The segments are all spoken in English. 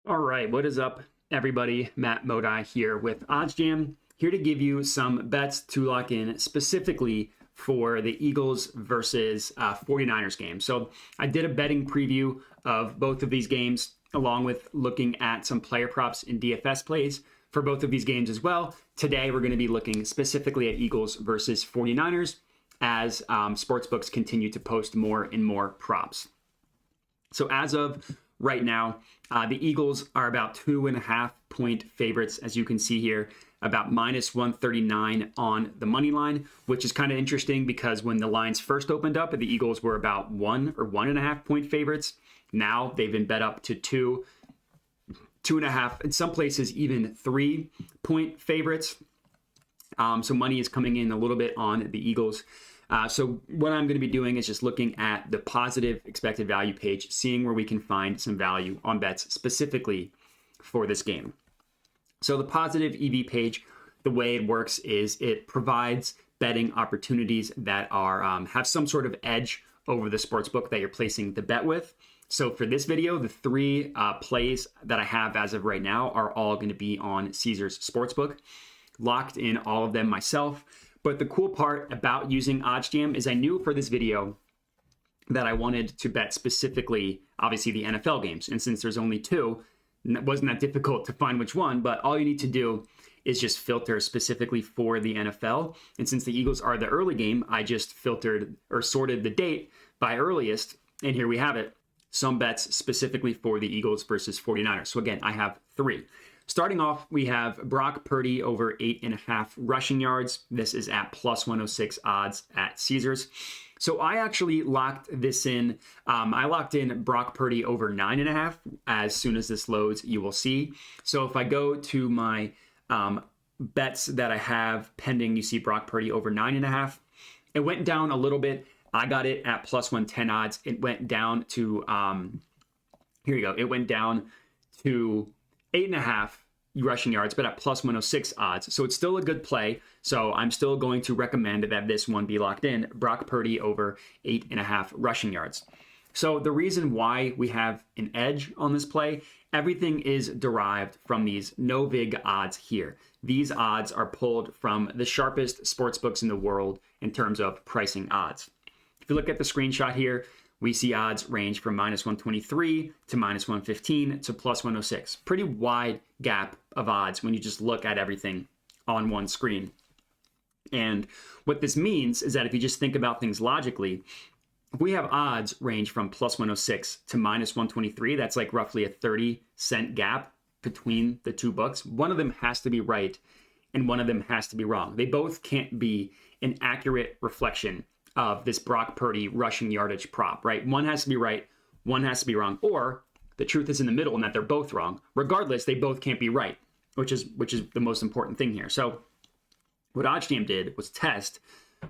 All right, what is up, everybody? Matt Modi here with OddsJam, here to give you some bets to lock in specifically for the Eagles versus 49ers game. So I did a betting preview of both of these games, along with looking at some player props in DFS plays for both of these games as well. Today, we're going to be looking specifically at Eagles versus 49ers as sportsbooks continue to post more and more props. So as of right now, the Eagles are about 2.5 point favorites, as you can see here, about minus 139 on the money line, which is kind of interesting because when the lines first opened up, the Eagles were about 1 or 1.5 point favorites. Now they've been bet up to 2.5, in some places even 3 point favorites. So money is coming in a little bit on the Eagles. So what I'm going to be doing is just looking at the positive expected value page, seeing where we can find some value on bets specifically for this game. So the positive EV page, the way it works is it provides betting opportunities that are have some sort of edge over the sportsbook that you're placing the bet with. So for this video, the 3 plays that I have as of right now are all going to be on Caesars Sportsbook. Locked in all of them myself. But the cool part about using OddsJam is I knew for this video that I wanted to bet specifically, obviously, the NFL games. And since there's only 2, it wasn't that difficult to find which one. But all you need to do is just filter specifically for the NFL. And since the Eagles are the early game, I just filtered or sorted the date by earliest. And here we have it. Some bets specifically for the Eagles versus 49ers. So again, I have 3. Starting off, we have Brock Purdy over 8.5 rushing yards. This is at plus 106 odds at Caesars. So I actually locked this in. I locked in Brock Purdy over 9.5. As soon as this loads, you will see. So if I go to my bets that I have pending, you see Brock Purdy over 9.5. It went down a little bit. I got it at plus 110 odds. It went down to, here you go. It went down to 8.5 rushing yards, but at plus 106 odds. So it's still a good play. So I'm still going to recommend that this one be locked in. Brock Purdy over 8.5 rushing yards. So the reason why we have an edge on this play, everything is derived from these no vig odds here. These odds are pulled from the sharpest sports books in the world in terms of pricing odds. If you look at the screenshot here, we see odds range from minus 123 to minus 115 to plus 106. Pretty wide gap of odds when you just look at everything on one screen. And what this means is that if you just think about things logically, if we have odds range from plus 106 to minus 123, that's like roughly a 30-cent gap between the 2 books. One of them has to be right and one of them has to be wrong. They both can't be an accurate reflection of this Brock Purdy rushing yardage prop, right? One has to be right, one has to be wrong, or the truth is in the middle and that they're both wrong. Regardless, they both can't be right, which is the most important thing here. So what OddsJam did was test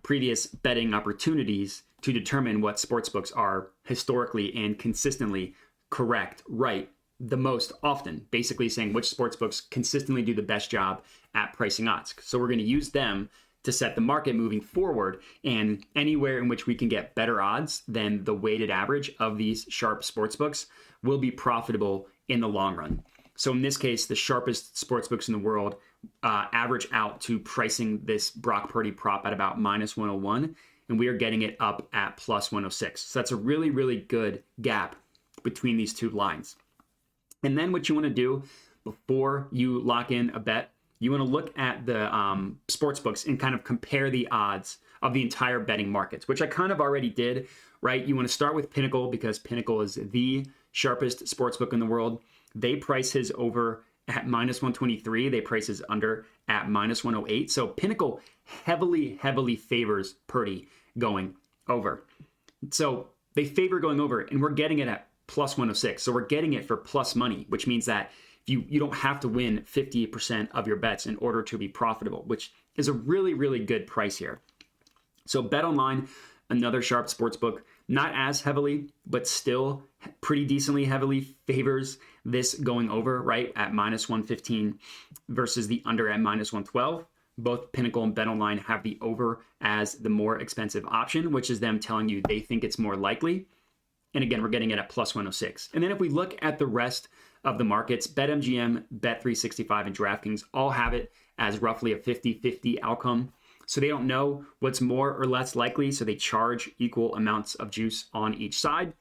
previous betting opportunities to determine what sportsbooks are historically and consistently correct, right, the most often, basically saying which sportsbooks consistently do the best job at pricing odds. So we're going to use them to set the market moving forward, and anywhere in which we can get better odds than the weighted average of these sharp sportsbooks will be profitable in the long run. So in this case, the sharpest sportsbooks in the world average out to pricing this Brock Purdy prop at about minus 101, and we are getting it up at plus 106. So that's a really, really good gap between these 2 lines. And then what you want to do before you lock in a bet, you want to look at the sports books and kind of compare the odds of the entire betting markets, which I kind of already did, right? You want to start with Pinnacle because Pinnacle is the sharpest sports book in the world. They price his over at minus 123. They price his under at minus 108. So Pinnacle heavily, heavily favors Purdy going over. So they favor going over, and we're getting it at plus 106. So we're getting it for plus money, which means that you don't have to win 50% of your bets in order to be profitable, which is a really, really good price here. So BetOnline, another sharp sports book, not as heavily, but still pretty decently heavily favors this going over, right, at minus 115 versus the under at minus 112. Both Pinnacle and BetOnline have the over as the more expensive option, which is them telling you they think it's more likely. And again, we're getting it at plus 106. And then if we look at the rest of the markets. BetMGM, Bet365, and DraftKings all have it as roughly a 50-50 outcome. So they don't know what's more or less likely, so they charge equal amounts of juice on each side.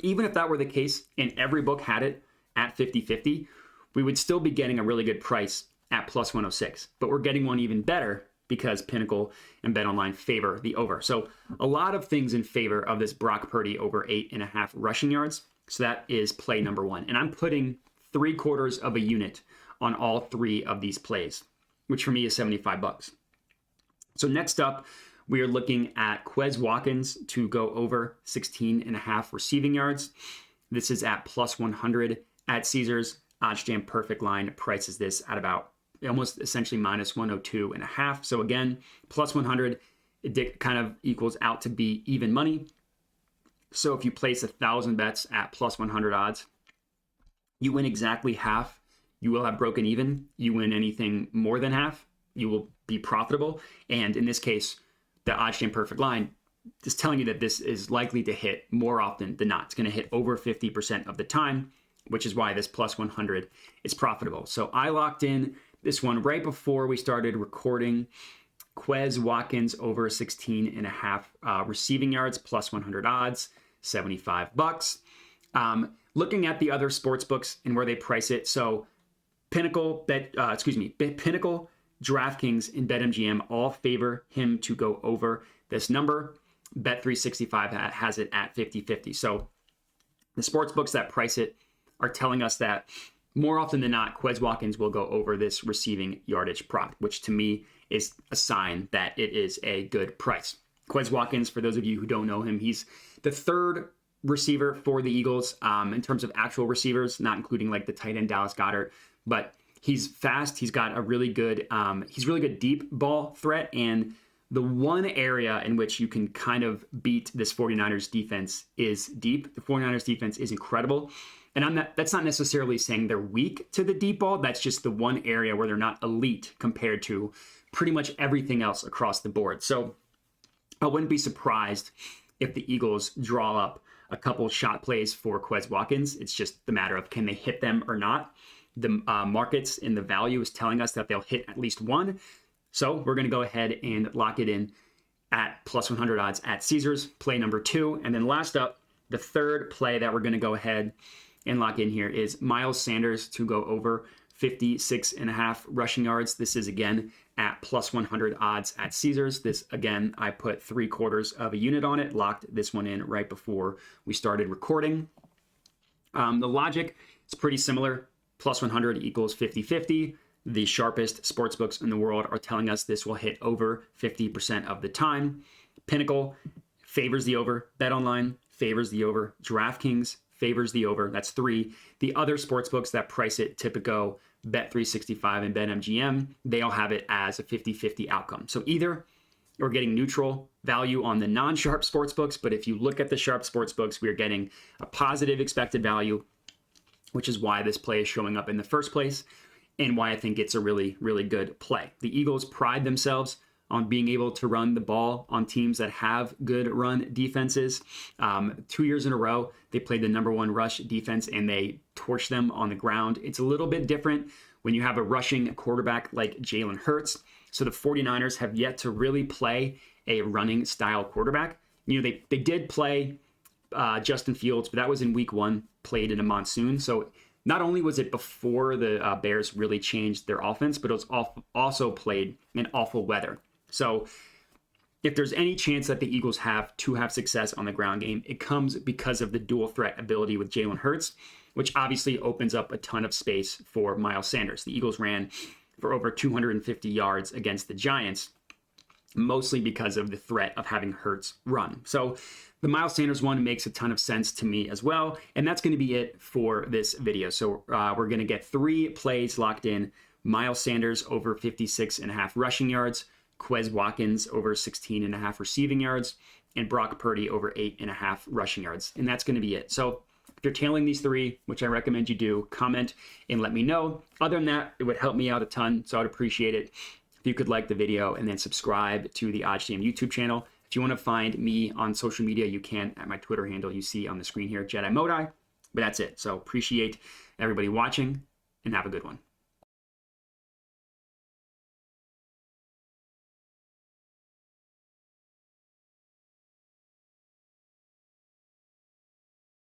Even if that were the case and every book had it at 50-50, we would still be getting a really good price at plus 106. But we're getting one even better because Pinnacle and BetOnline favor the over. So a lot of things in favor of this Brock Purdy over 8.5 rushing yards. So that is play number one. And I'm putting 3/4 of a unit on all three of these plays, which for me is $75. So next up, we are looking at Quez Watkins to go over 16.5 receiving yards. This is at plus 100 at Caesars. OddsJam Perfect Line prices this at about almost essentially minus 102.5. So again, plus 100, it kind of equals out to be even money. So if you place 1,000 bets at plus 100 odds, you win exactly half. You will have broken even. You win anything more than half, you will be profitable. And in this case, the OddsJam Perfect Line is telling you that this is likely to hit more often than not. It's going to hit over 50% of the time, which is why this plus 100 is profitable. So I locked in this one right before we started recording. Quez Watkins over 16.5 receiving yards, plus 100 odds, $75. Looking at the other sports books and where they price it. So Pinnacle, Pinnacle, DraftKings, and BetMGM all favor him to go over this number. Bet365 has it at 50-50. So the sports books that price it are telling us that more often than not, Quez Watkins will go over this receiving yardage prop, which to me is a sign that it is a good price. Quez Watkins, for those of you who don't know him, he's the third receiver for the Eagles in terms of actual receivers, not including like the tight end Dallas Goedert, but he's fast. He's got a really good, he's really good deep ball threat. And the one area in which you can kind of beat this 49ers defense is deep. The 49ers defense is incredible. And that's not necessarily saying they're weak to the deep ball. That's just the one area where they're not elite compared to pretty much everything else across the board. So I wouldn't be surprised if the Eagles draw up a couple shot plays for Quez Watkins. It's just the matter of can they hit them or not. The markets and the value is telling us that they'll hit at least one. So we're going to go ahead and lock it in at plus 100 odds at Caesars, play number two. And then last up, the third play that we're going to go ahead and lock in here is Miles Sanders to go over 56.5 rushing yards. This is again at plus 100 odds at Caesars. This again, I put 3/4 of a unit on it, locked this one in right before we started recording. The logic is pretty similar. Plus 100 equals 50-50. The sharpest sportsbooks in the world are telling us this will hit over 50% of the time. Pinnacle favors the over. BetOnline favors the over. DraftKings favors the over. That's 3. The other sportsbooks that price it, Tipico, Bet365, and BetMGM, they all have it as a 50-50 outcome. So either we're getting neutral value on the non-sharp sportsbooks, but if you look at the sharp sportsbooks, we're getting a positive expected value, which is why this play is showing up in the first place and why I think it's a really, really good play. The Eagles pride themselves on being able to run the ball on teams that have good run defenses. 2 years in a row, they played the number 1 rush defense and they torched them on the ground. It's a little bit different when you have a rushing quarterback like Jalen Hurts. So the 49ers have yet to really play a running style quarterback. You know, they did play Justin Fields, but that was in week 1, played in a monsoon. So not only was it before the Bears really changed their offense, but it was also played in awful weather. So if there's any chance that the Eagles have to have success on the ground game, it comes because of the dual threat ability with Jalen Hurts, which obviously opens up a ton of space for Miles Sanders. The Eagles ran for over 250 yards against the Giants, mostly because of the threat of having Hurts run. So the Miles Sanders one makes a ton of sense to me as well. And that's going to be it for this video. So we're going to get 3 plays locked in. Miles Sanders over 56.5 rushing yards, Quez Watkins over 16.5 receiving yards, and Brock Purdy over 8.5 rushing yards. And that's going to be it. So if you're tailing these 3, which I recommend you do, comment and let me know. Other than that, it would help me out a ton. So I'd appreciate it if you could like the video and then subscribe to the OddsJam YouTube channel. If you want to find me on social media, you can at my Twitter handle you see on the screen here, Jedi Modi. But that's it. So appreciate everybody watching and have a good one.